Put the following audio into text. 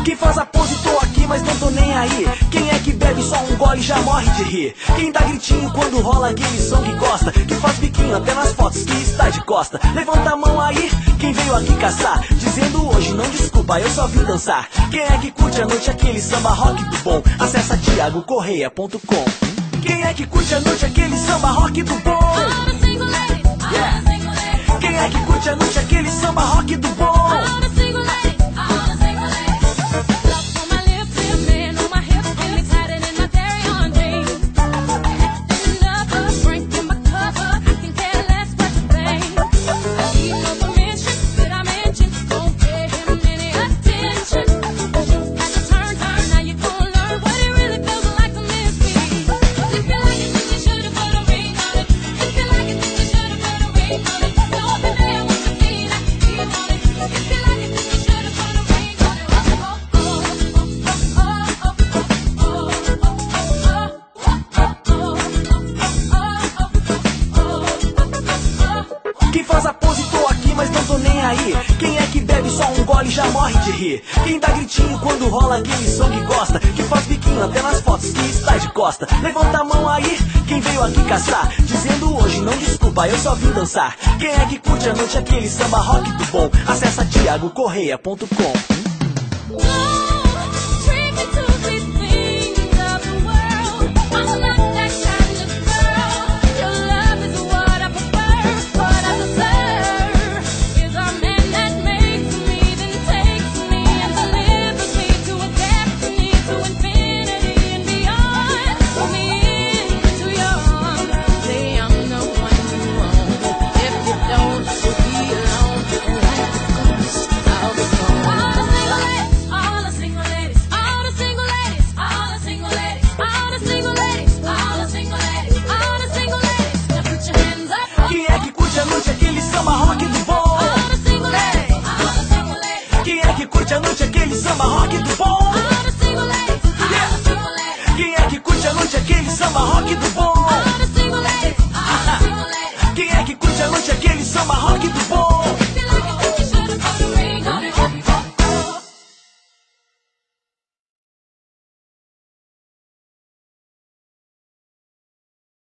Quem faz a pose, tô aqui, mas não tô nem aí. Quem é que bebe só um gole e já morre de rir? Quem dá gritinho quando rola aquele som que gosta? Que faz biquinho até nas fotos que está de costa. Levanta a mão aí, quem veio aqui caçar, dizendo hoje não desculpa, eu só vim dançar. Quem é que curte a noite aquele samba rock do bom? Acessa thiagocorreia.com. Quem é que curte a noite aquele samba rock do bom? Yeah. Quem é que curte a noite aquele samba rock do bom? Quem faz a pose, tô aqui, mas não tô nem aí. Quem é que bebe só um gole e já morre de rir? Quem dá gritinho quando rola aquele som que gosta? Que faz biquinho até nas fotos que está de costa. Levanta a mão aí, quem veio aqui caçar, dizendo hoje não desculpa, eu só vim dançar. Quem é que curte a noite aquele samba rock do bom? Acessa thiagocorreia.com. Aquele samba rock do bom. Hey. Quem é que curte a noite aquele samba rock do bom? Yeah. Quem é que curte a noite aquele samba rock do bom? Quem é que curte a noite aquele samba rock do bom?